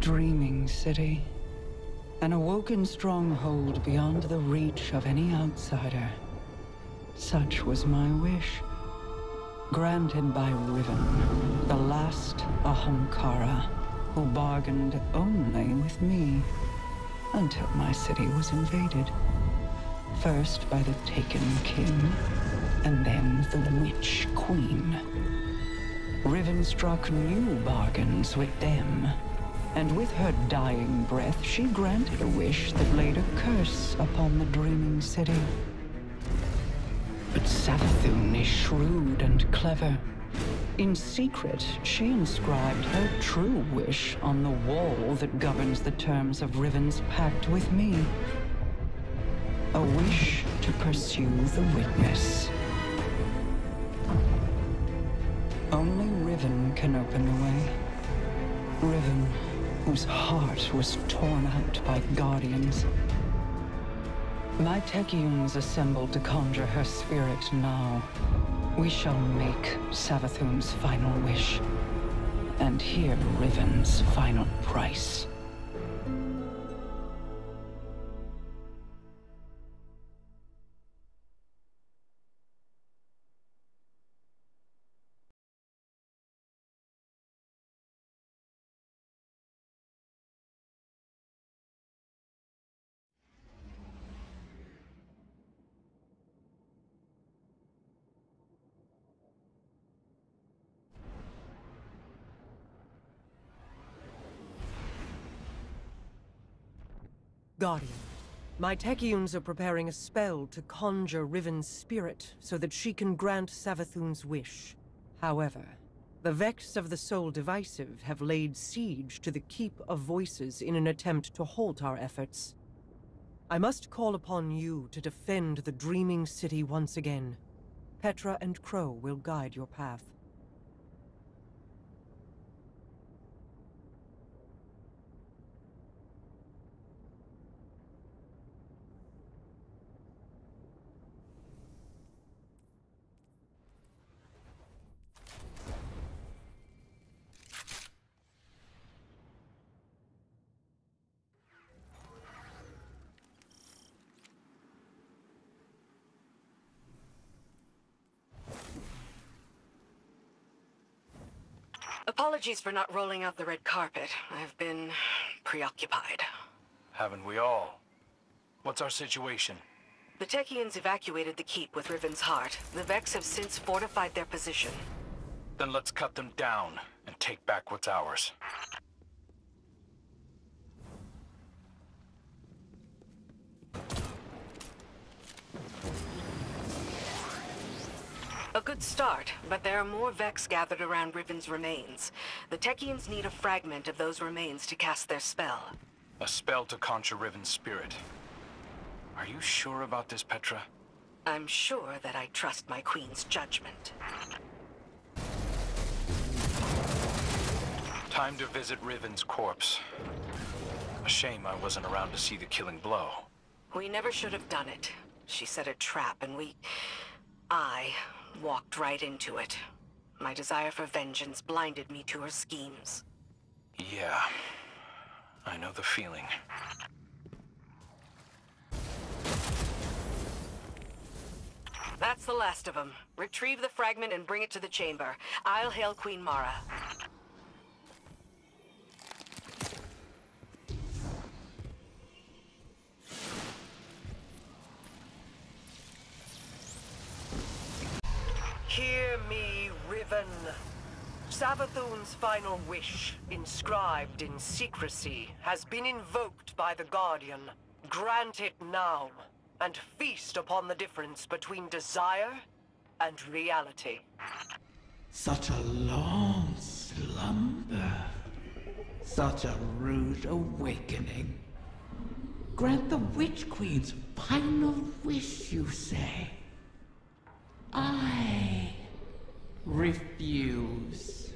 Dreaming City. An awoken stronghold beyond the reach of any outsider. Such was my wish. Granted by Riven, the last Ahamkara, who bargained only with me, until my city was invaded. First by the Taken King, and then the Witch Queen. Riven struck new bargains with them, and with her dying breath she granted a wish that laid a curse upon the Dreaming City. But Savathun is shrewd and clever. In secret, she inscribed her true wish on the wall that governs the terms of Riven's pact with me. A wish to pursue the Witness. Only Riven can open the way. Riven, whose heart was torn out by Guardians. My Techeuns assembled to conjure her spirit now. We shall make Savathun's final wish, and hear Riven's final price. Guardian, my Techeuns are preparing a spell to conjure Riven's spirit so that she can grant Savathun's wish. However, the Vex of the Soul Divisive have laid siege to the Keep of Voices in an attempt to halt our efforts. I must call upon you to defend the Dreaming City once again. Petra and Crow will guide your path. Apologies for not rolling out the red carpet. I've been preoccupied. Haven't we all? What's our situation? The Techeuns evacuated the keep with Riven's heart. The Vex have since fortified their position. Then let's cut them down and take back what's ours. A good start, but there are more Vex gathered around Riven's remains. The Techeuns need a fragment of those remains to cast their spell. A spell to conjure Riven's spirit. Are you sure about this, Petra? I'm sure that I trust my queen's judgment. Time to visit Riven's corpse. A shame I wasn't around to see the killing blow. We never should have done it. She set a trap and I walked right into it. My desire for vengeance blinded me to her schemes. Yeah, I know the feeling. That's the last of them. Retrieve the fragment and bring it to the chamber. I'll hail Queen Mara. Hear me, Riven. Savathun's final wish, inscribed in secrecy, has been invoked by the Guardian. Grant it now, and feast upon the difference between desire and reality. Such a long slumber. Such a rude awakening. Grant the Witch Queen's final wish, you say? I refuse.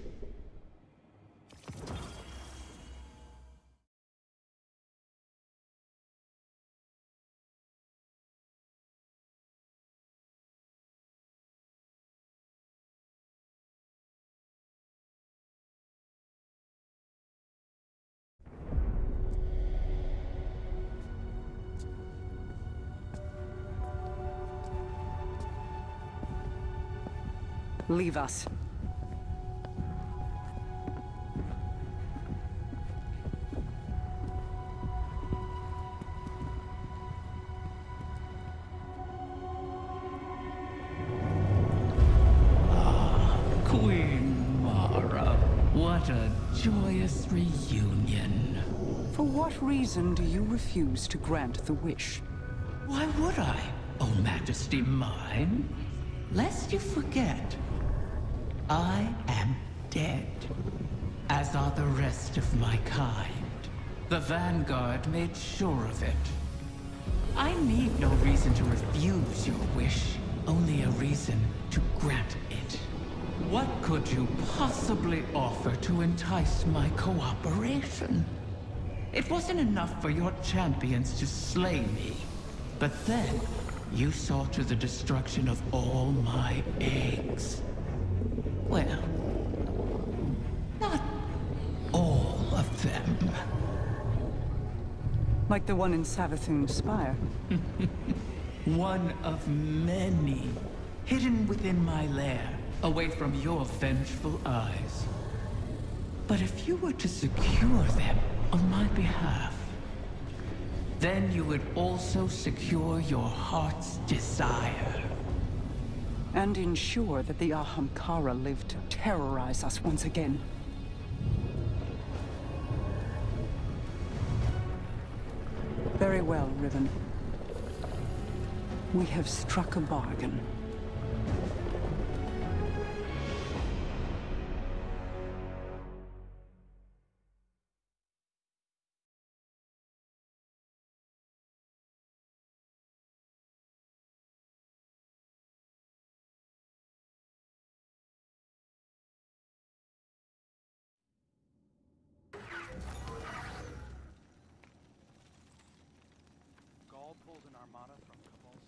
Leave us. Queen Mara, what a joyous reunion. For what reason do you refuse to grant the wish? Why would I, O Majesty mine? Lest you forget, I am dead, as are the rest of my kind. The Vanguard made sure of it. I need no reason to refuse your wish, only a reason to grant it. What could you possibly offer to entice my cooperation? It wasn't enough for your champions to slay me, but then you saw to the destruction of all my eggs. Well, not all of them. Like the one in Savathun's spire. One of many, hidden within my lair, away from your vengeful eyes. But if you were to secure them on my behalf, then you would also secure your heart's desire. And ensure that the Ahamkara live to terrorize us once again. Very well, Riven. We have struck a bargain. Gaul pulled an armada from Cabal.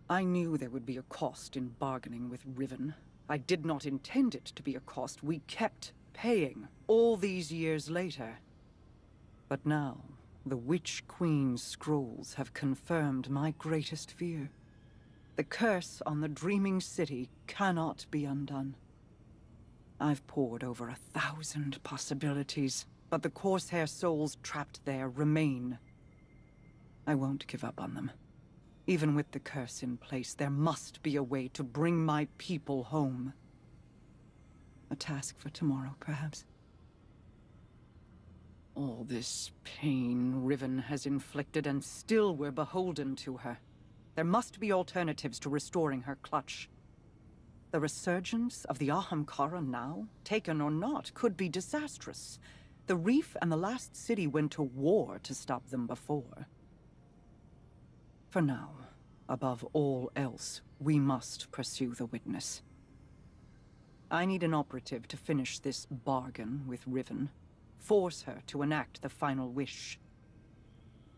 I knew there would be a cost in bargaining with Riven. I did not intend it to be a cost we kept paying all these years later. But now, the Witch Queen's scrolls have confirmed my greatest fear. The curse on the Dreaming City cannot be undone. I've pored over 1,000 possibilities, but the Corsair souls trapped there remain. I won't give up on them. Even with the curse in place, there must be a way to bring my people home. A task for tomorrow, perhaps. All this pain Riven has inflicted, and still we're beholden to her. There must be alternatives to restoring her clutch. The resurgence of the Ahamkara now, taken or not, could be disastrous. The Reef and the last city went to war to stop them before. For now, above all else, we must pursue the Witness. I need an operative to finish this bargain with Riven. Force her to enact the final wish.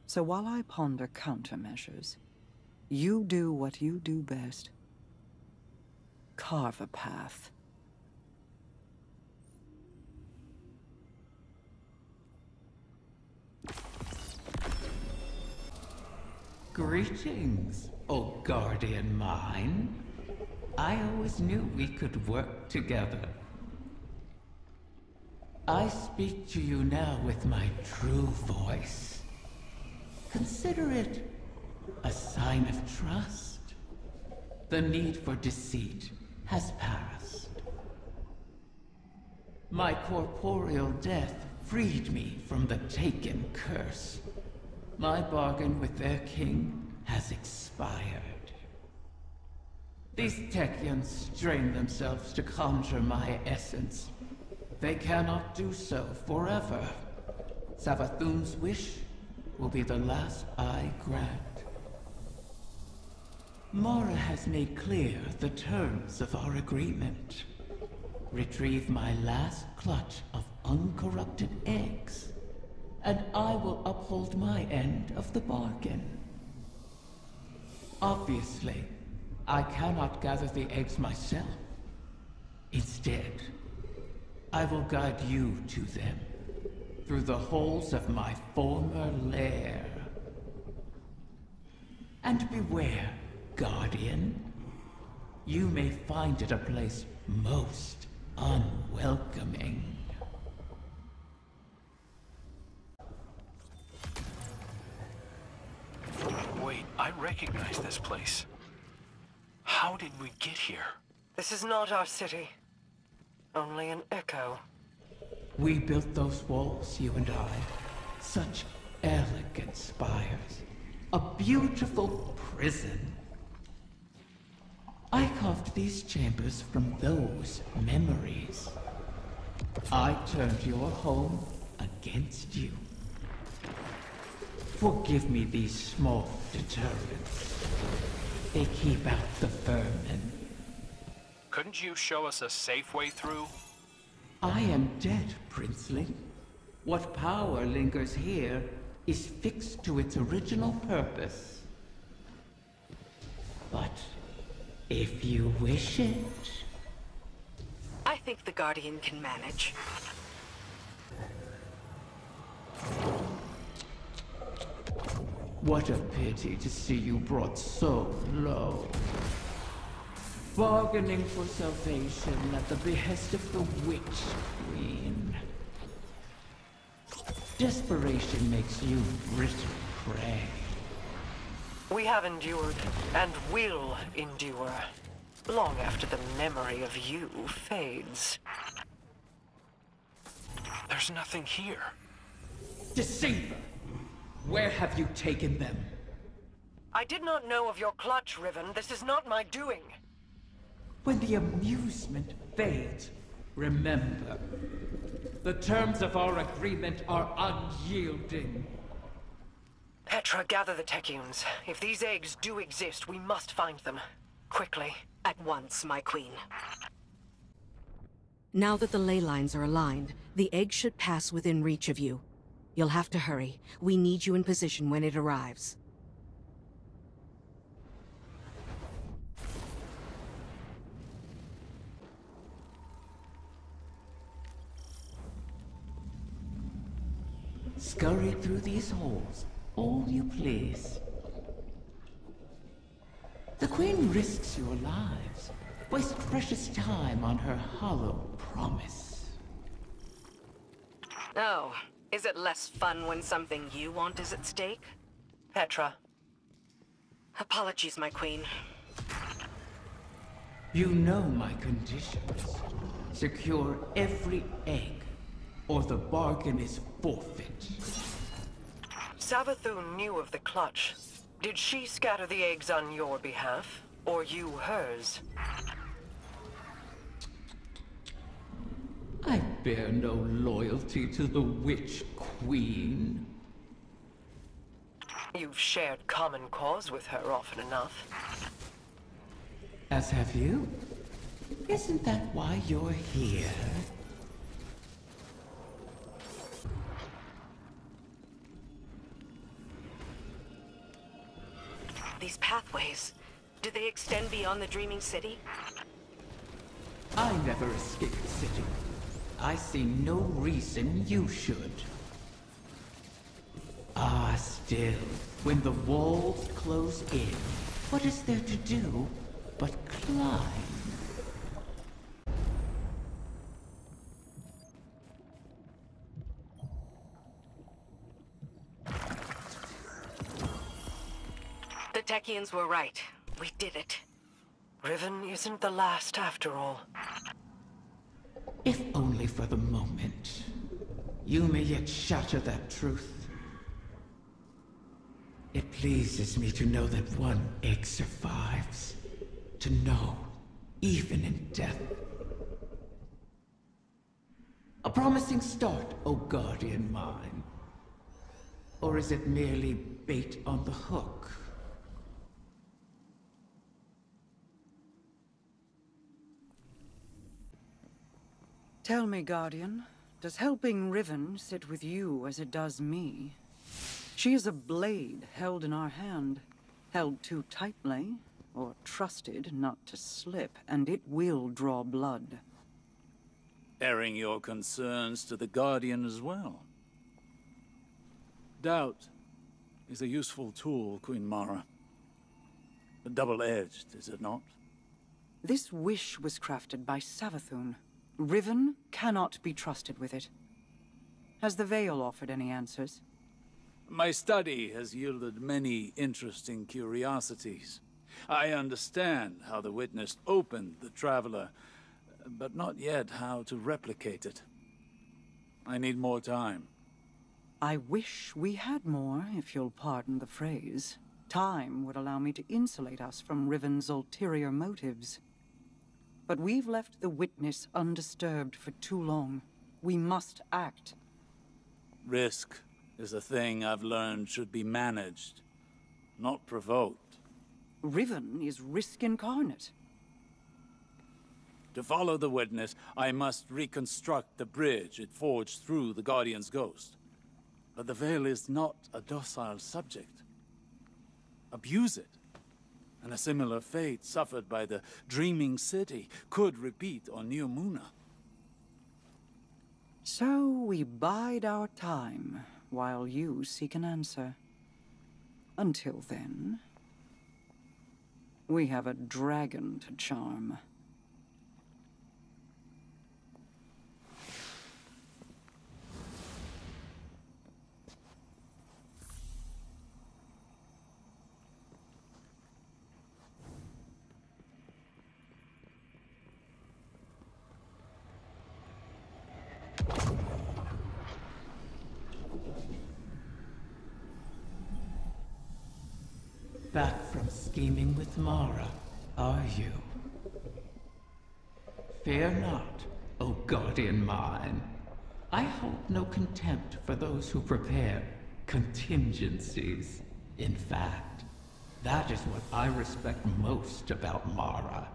So while I ponder countermeasures, you do what you do best. Carve a path. Greetings, O guardian mine. I always knew we could work together. I speak to you now with my true voice. Consider it a sign of trust. The need for deceit has passed. My corporeal death freed me from the Taken curse. My bargain with their king has expired. These Techeuns strain themselves to conjure my essence. They cannot do so forever. Savathun's wish will be the last I grant. Mara has made clear the terms of our agreement. Retrieve my last clutch of uncorrupted eggs, and I will uphold my end of the bargain. Obviously, I cannot gather the eggs myself. Instead, I will guide you to them. through the holes of my former lair. And beware, Guardian. You may find it a place most unwelcoming. Wait, I recognize this place. How did we get here? This is not our city. Only an echo. We built those walls, you and I. Such elegant spires. A beautiful prison. I carved these chambers from those memories. I turned your home against you. Forgive me these small deterrents. They keep out the vermin. Couldn't you show us a safe way through? I am dead, Princely. What power lingers here is fixed to its original purpose. But if you wish it... I think the Guardian can manage. What a pity to see you brought so low. Bargaining for salvation at the behest of the Witch Queen. Desperation makes you brittle prey. We have endured, and will endure, long after the memory of you fades. There's nothing here. Deceiver! Where have you taken them? I did not know of your clutch, Riven. This is not my doing. When the amusement fades, remember, the terms of our agreement are unyielding. Petra, gather the Techeuns. If these eggs do exist, we must find them. Quickly. At once, my queen. Now that the ley lines are aligned, the egg should pass within reach of you. You'll have to hurry. We need you in position when it arrives. Scurry through these holes, all you please. The Queen risks your lives, wastes precious time on her hollow promise. Oh, is it less fun when something you want is at stake? Petra. Apologies, my queen. You know my conditions. Secure every egg, or the bargain is forfeit. Savathun knew of the clutch. Did she scatter the eggs on your behalf, or you hers? I bear no loyalty to the Witch Queen. You've shared common cause with her often enough. As have you. Isn't that why you're here? These pathways, do they extend beyond the Dreaming City? I never escape the city. I see no reason you should. Ah, still, when the walls close in, what is there to do but climb? The Techeuns were right. We did it. Riven isn't the last after all. If only for the moment. You may yet shatter that truth. It pleases me to know that one egg survives. To know, even in death. A promising start, O guardian mine. Or is it merely bait on the hook? Tell me, Guardian, does helping Riven sit with you as it does me? She is a blade held in our hand, held too tightly, or trusted not to slip, and it will draw blood. Airing your concerns to the Guardian as well. doubt is a useful tool, Queen Mara. Double-edged, is it not? This wish was crafted by Savathun. Riven cannot be trusted with it. Has the Veil offered any answers? My study has yielded many interesting curiosities. I understand how the Witness opened the Traveler, but not yet how to replicate it. I need more time. I wish we had more, if you'll pardon the phrase. Time would allow me to insulate us from Riven's ulterior motives. But we've left the Witness undisturbed for too long. We must act. Risk is a thing I've learned should be managed, not provoked. Riven is risk incarnate. To follow the Witness, I must reconstruct the bridge it forged through the Guardian's ghost. But the Veil is not a docile subject. Abuse it, and a similar fate suffered by the Dreaming City could repeat on New Muna. So we bide our time, while you seek an answer. Until then, we have a dragon to charm. Back from scheming with Mara, are you? Fear not, O guardian mine. I hold no contempt for those who prepare contingencies. In fact, that is what I respect most about Mara.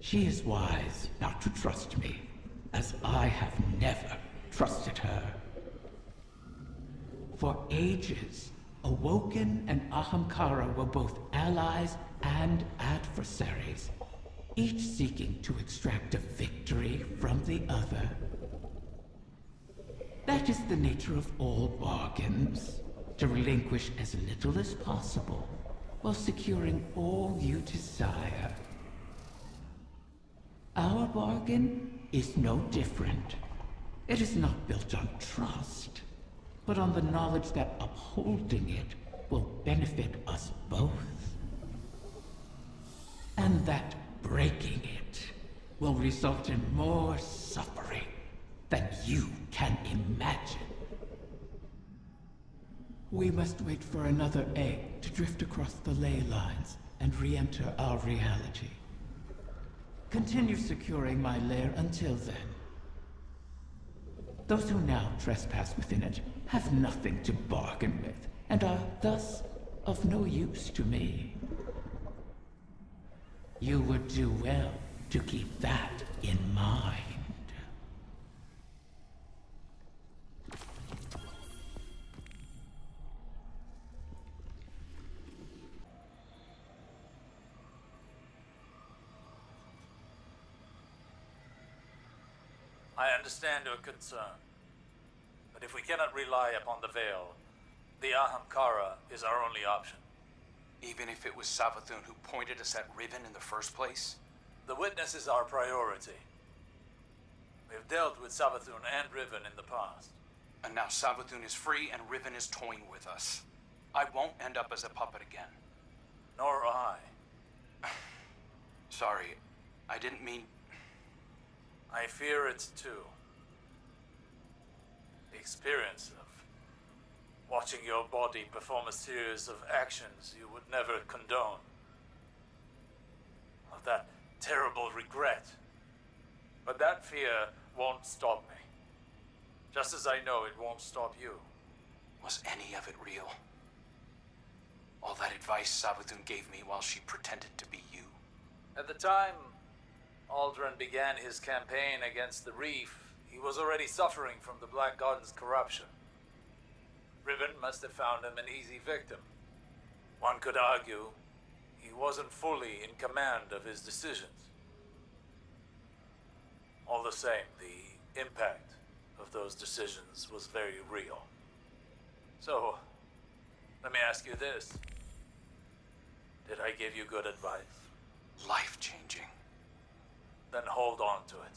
She is wise not to trust me, as I have never trusted her. For ages, Awoken and Ahamkara were both allies and adversaries, each seeking to extract a victory from the other. That is the nature of all bargains, to relinquish as little as possible, while securing all you desire. Our bargain is no different. It is not built on trust, but on the knowledge that upholding it will benefit us both. And that breaking it will result in more suffering than you can imagine. We must wait for another egg to drift across the ley lines and re-enter our reality. Continue securing my lair until then. Those who now trespass within it have nothing to bargain with, and are thus of no use to me. You would do well to keep that in mind. I understand your concern, but if we cannot rely upon the Veil, the Ahamkara is our only option. Even if it was Savathun who pointed us at Riven in the first place? The Witness is our priority. We have dealt with Savathun and Riven in the past. And now Savathun is free and Riven is toying with us. I won't end up as a puppet again. Nor I. Sorry, I didn't mean... I fear it too. The experience of watching your body perform a series of actions you would never condone. Of that terrible regret. But that fear won't stop me. Just as I know it won't stop you. Was any of it real? All that advice Savathun gave me while she pretended to be you? At the time Aldrin began his campaign against the Reef, he was already suffering from the Black Garden's corruption. Riven must have found him an easy victim. One could argue he wasn't fully in command of his decisions. All the same, the impact of those decisions was very real. So, let me ask you this. Did I give you good advice? Life-changing. Then hold on to it.